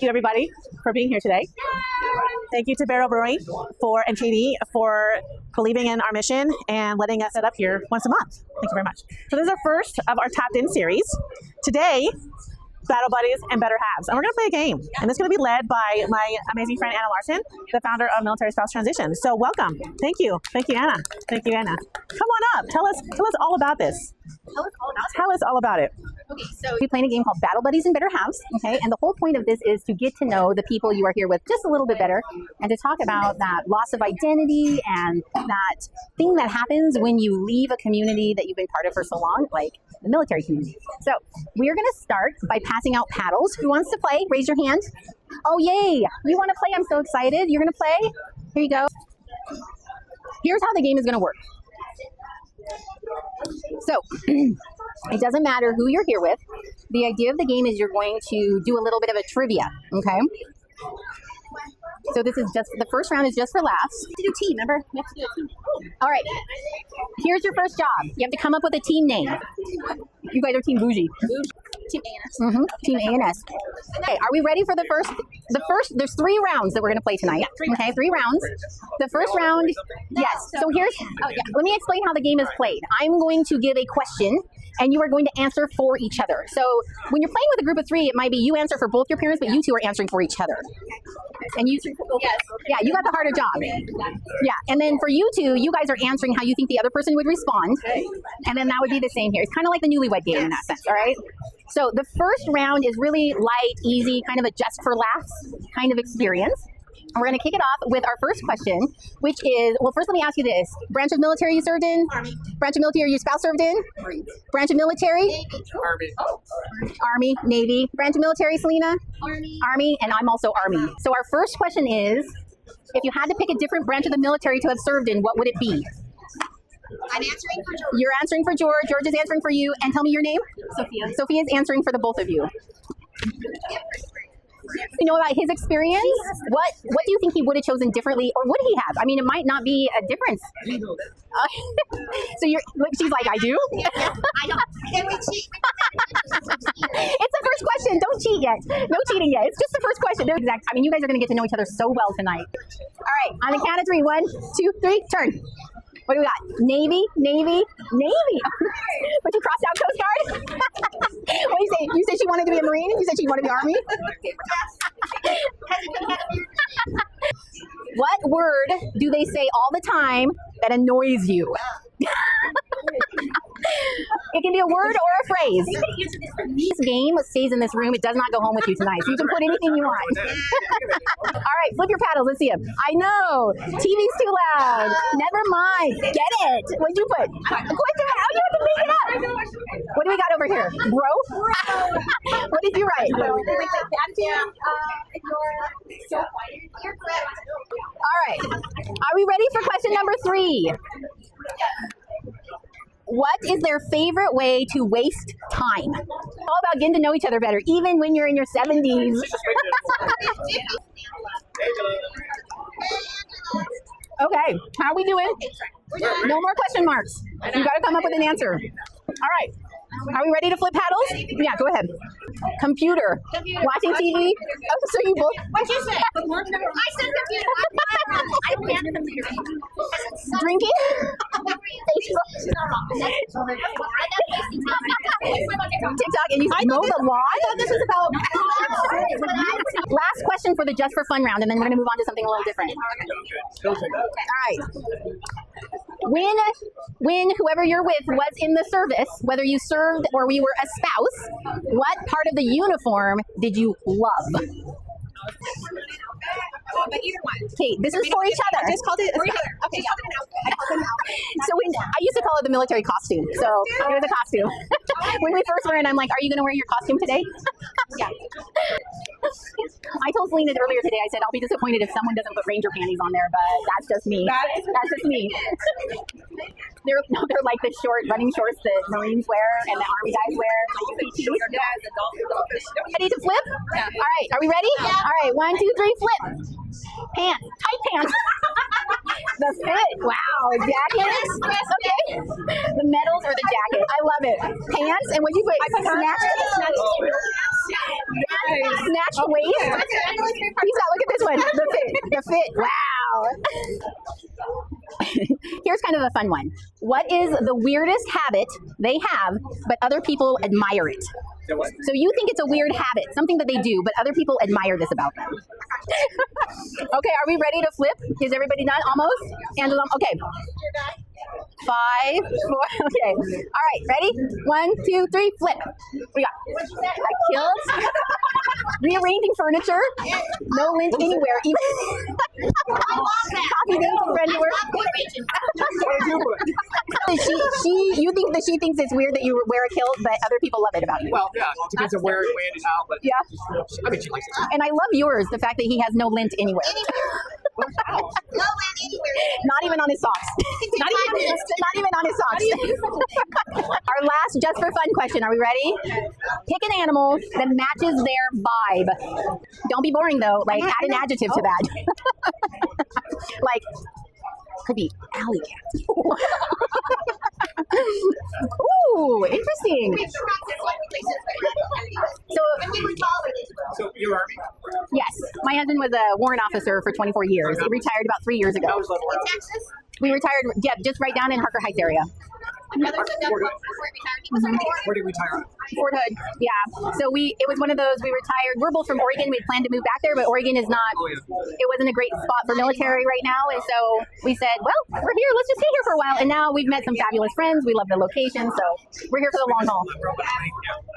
you everybody for being here today. Thank you to Barrow Brewing and Katie for believing in our mission and letting us set up here once a month. Thank you very much. So this is our first of our Tapped In series. Today, Battle Buddies and Better Halves. And we're going to play a game. And this is going to be led by my amazing friend, Anna Larson, the founder of Military Spouse Transition. So welcome. Thank you. Thank you, Anna. Thank you, Anna. Come on up. Tell us all about this. Tell us all about it. Okay, so we're playing a game called Battle Buddies and Better Halves, okay? And the whole point of this is to get to know the people you are here with just a little bit better and to talk about that loss of identity and that thing that happens when you leave a community that you've been part of for so long, like the military community. So we're going to start by passing out paddles. Who wants to play? Raise your hand. Oh, yay. You want to play? I'm so excited. You're going to play? Here you go. Here's how the game is going to work. So it doesn't matter who you're here with. The idea of the game is you're going to do a little bit of a trivia, okay? So this is just, the first round is just for laughs. We have to do team, remember? We have to do a team. All right. Here's your first job. You have to come up with a team name. You guys are Team Bougie. Team A&S. Team A&S. Okay, are we ready for the first, there's 3 rounds that we're going to play tonight. Okay, 3 rounds. The first round, yes. So here's, let me explain how the game is played. I'm going to give a question, and you are going to answer for each other. So when you're playing with a group of 3, it might be you answer for both your parents, but you 2 are answering for each other. And you, yeah, you got the harder job. Yeah, and then for you 2, you guys are answering how you think the other person would respond. And then that would be the same here. It's kind of like the newlywed game in that sense, all right? So the first round is really light, easy, kind of a just for laughs kind of experience. And we're going to kick it off with our first question, which is, well, first let me ask you this. Branch of military you served in? Army. Branch of military your spouse served in? Marines. Branch of military? Navy. Army. Oh. Army, Navy. Branch of military, Selena? Army. Army, and I'm also Army. So our first question is, if you had to pick a different branch of the military to have served in, what would it be? I'm answering for George. You're answering for George. George is answering for you. And tell me your name? Sophia. Sophia is answering for the both of you. You know about his experience? What do you think he would have chosen differently, or would he have? I mean, it might not be a difference. So she's like, I do? Yeah, I don't. Can we cheat? It's the first question. Don't cheat yet. No cheating yet. It's just the first question. No exact. I mean, you guys are going to get to know each other so well tonight. All right. On the count of 3. 1, 2, 3, turn. What do we got? Navy, Navy, Navy. But you crossed out Coast Guard? What do you say? You said she wanted to be a Marine? You said she wanted to be Army? What word do they say all the time that annoys you? It can be a word or a phrase. This game stays in this room. It does not go home with you tonight. So you can put anything you want. All right, flip your paddles. Let's see them. I know. TV's too loud. Never mind. Get it. What'd you put? How you have to make it up? What do we got over here? Bro? What did you write? All right. Are we ready for question number 3? What is their favorite way to waste time? All about getting to know each other better, even when you're in your 70s. Okay, how are we doing? No more question marks. You got to come up with an answer. All right. Are we ready to flip paddles? Yeah, go ahead. Computer. Watching TV. Oh, so you both. What'd you say? I said computer. I planned computer. Drinking? TikTok, and you mow the lawn? I thought this was about. Last question for the Just for Fun round, and then we're going to move on to something a little different. All right. When whoever you're with was in the service, whether you served or you were a spouse, what part of the uniform did you love? But either one. Okay, this is for each other. I just called it. Okay, So I used to call it the military costume. So it was a costume. When we first were in, I'm like, are you going to wear your costume today? Yeah. I told Selena earlier today, I said, I'll be disappointed if someone doesn't put ranger panties on there, but that's just me. That's just me. They're like the short running shorts that Marines wear and the Army guys wear. Ready to flip? Yeah. All right, are we ready? Yeah. All right, 1, 2, 3, flip. Pants, tight pants. The fit, wow, jacket. Okay. The medals or the jacket. I love it. Pants, and what'd you put? I put snatch. Snatch waist. Lisa, look at this one. The fit. Wow. Here's kind of a fun one. What is the weirdest habit they have, but other people admire it? So you think it's a weird habit, something that they do, but other people admire this about them. Okay, are we ready to flip? Is everybody done? Almost? Angela, okay. 5, 4, okay. All right, ready? 1, 2, 3, flip. We got a kilt, rearranging furniture, no lint anywhere, even copy name from friend to work. You think that she thinks it's weird that you wear a kilt, but other people love it about you. Well, yeah, it depends on where and how, but yeah. I mean, she likes it. And I love yours, the fact that he has no lint anywhere. No land anywhere. Not even on his socks. Not even on his socks. Our last just for fun question. Are we ready? Pick an animal that matches their vibe. Don't be boring though. Like add an adjective to that. Like could be alley cat. Ooh, interesting. So you're Army? Yes, my husband was a warrant officer for 24 years. He retired about 3 years ago. That was level one. Texas? We retired, yeah, just right down in Harker Heights area. My brother said that before he retired. He was Where did we retire? Fort Hood, yeah. So it was one of those, we retired. We're both from Oregon. We had planned to move back there, but Oregon is not, Oh, yeah. it wasn't a great spot for military right now. And so we said, well, we're here. Let's just stay here for a while. And now we've met some fabulous friends. We love the location. So we're here for the long haul.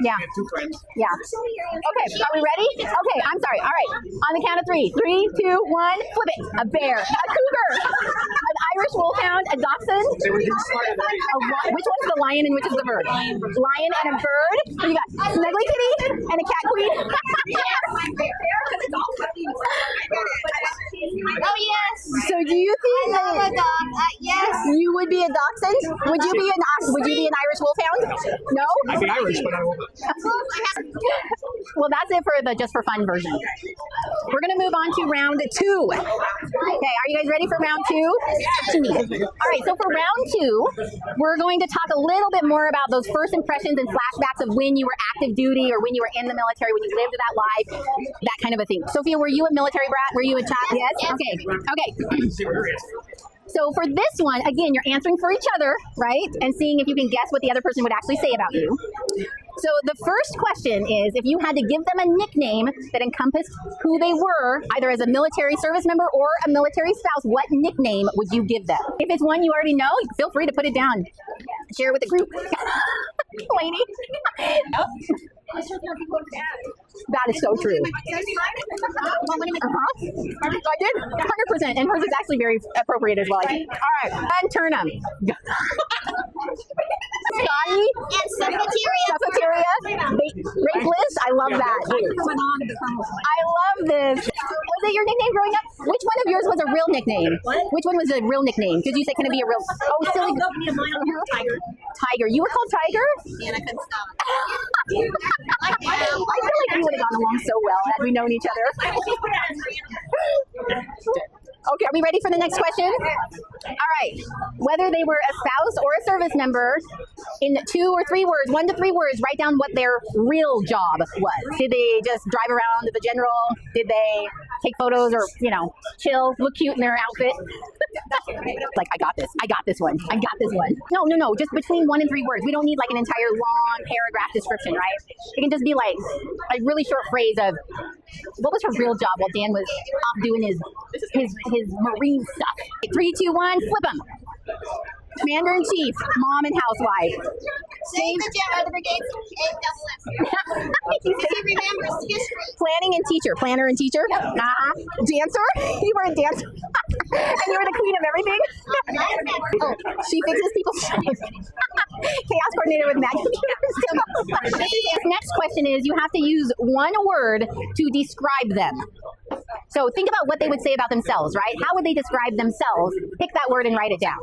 Yeah. We had 2 friends. Yeah. Okay, are we ready? Okay, I'm sorry. All right. On the count of 3. 3, 2, 1, flip it. A bear. A cougar. An Irish wolfhound. A dachshund. They were getting smarter than me. Which one's the lion and which is the bird? Lion and a bird. You got Snuggly Kitty and a cat queen. Oh, yes. So do you think I love a dog. Yes. you would be a dachshund? Would you be an Irish wolfhound? No? I'd be Irish, but I won't. Well, that's it for the just for fun version. We're going to move on to round 2. Okay, are you guys ready for round 2? All right, so for round 2, we're going to talk a little bit more about those first impressions and flashbacks of when you were active duty or when you were in the military, when you lived that life, that kind of a thing. Sophia, were you a military brat? Were you a child? Yes? Okay. So for this one, again, you're answering for each other, right? And seeing if you can guess what the other person would actually say about you. So the first question is, if you had to give them a nickname that encompassed who they were, either as a military service member or a military spouse, what nickname would you give them? If it's one you already know, feel free to put it down. Share it with the group. Lady. That is so true. I did 100%, and hers is actually very appropriate as well. I think. All right, Unturnham. Scotty. And Suffoteria. Rapeless. I love that. I love this. Was it your nickname growing up? Which one of yours was a real nickname? Which one was a real nickname? Because you said, can it be a real? Oh, silly. Tiger. Tiger. You were called Tiger? And I couldn't stop. I feel like we would have gone along so well had we known each other. Okay, are we ready for the next question? All right. Whether they were a spouse or a service member, in 2 or 3 words, 1 to 3 words, write down what their real job was. Did they just drive around the general? Did they take photos or, chill, look cute in their outfit? Like, I got this one. No, just between 1 and 3 words. We don't need like an entire long paragraph description, right? It can just be like a really short phrase of, what was her real job while Dan was off doing his marine stuff? 3, 2, 1, flip them. Commander-in-Chief, mom and housewife. Save the jet of the brigades. He remembers history. Planning and teacher. Planner and teacher? Dancer? You were a dancer. And you were the queen of everything? Oh, she fixes people's chaos coordinator with magic. Next question is, you have to use 1 word to describe them. So think about what they would say about themselves, right? How would they describe themselves? Pick that word and write it down.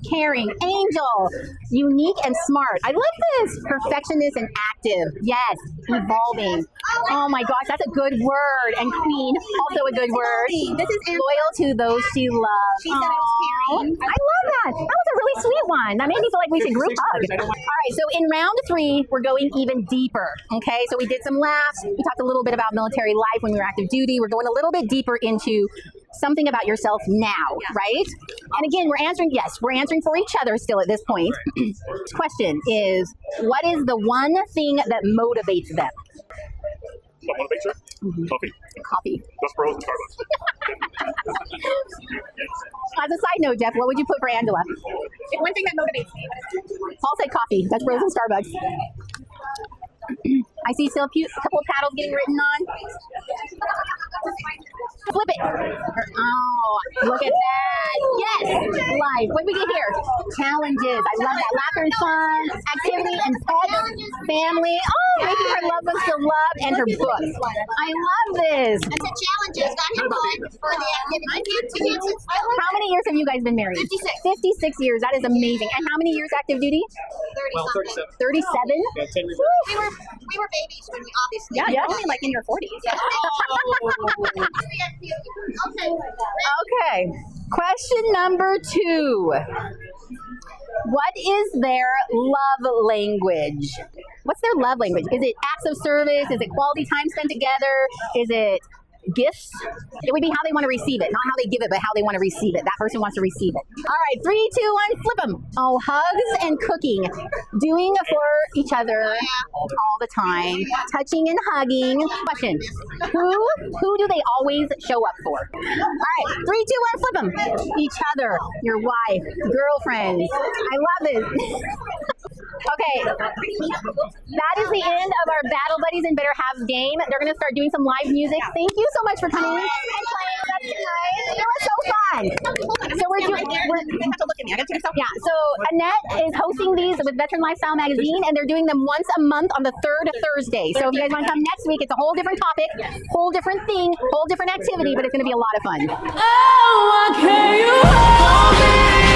Caring, angel, unique and smart. I love this. Perfectionist and active. Yes, evolving. Oh my gosh, that's a good word. And queen, also a good word. This is Loyal to those she loves. She said I was caring. I love that. That was a really sweet one. That made me feel like we should group hug. All right, so in round 3, we're going even deeper. Okay, so we did some laughs. We talked a little bit about military life when we were active duty. We're going a little bit deeper into something about yourself now, right? And again, we're answering for each other still at this point. This question is, what is the one thing that motivates them? What motivates her? Coffee. Coffee. That's Barrow and Starbucks. As a side note, Jeff, what would you put for Angela? One thing that motivates me. Paul said coffee. That's Rose and Starbucks. I see still a couple of paddles getting written on. Flip it. Oh, look at that. Yes. Life. What did we get here? Challenges. I love that. Laughter and fun, activity and pets, family. Oh, making her loved ones feel loved and her book. I love this. I said challenges, not your book. For the activity. How many years have you guys been married? 56. 56 years. That is amazing. And how many years active duty? 30-something. 37? Yeah, 10 years. We were babies when we obviously. Yeah, you're only like in your 40s. Okay. Okay. Question number 2. What is their love language? What's their love language? Is it acts of service? Is it quality time spent together? Is it gifts? It would be how they want to receive it, not how they give it, but how they want to receive it. That person wants to receive it. All right, 3, 2, 1, flip them. Oh, hugs and cooking. Doing for each other all the time. Touching and hugging. Question. Who do they always show up for? All right, 3, 2, 1, flip them. Each other, your wife, girlfriends. I love it. Okay, that is the end of our Battle Buddies and Better Halves game. They're going to start doing some live music. Thank you so much for coming and playing with us tonight. It was so fun. So we're doing. You have to look at me. I got to myself. Yeah. So Annette is hosting these with Veteran Lifestyle Magazine, and they're doing them once a month on the 3rd Thursday. So if you guys want to come next week, it's a whole different topic, whole different thing, whole different activity, but it's going to be a lot of fun. Oh, why can't you hold me?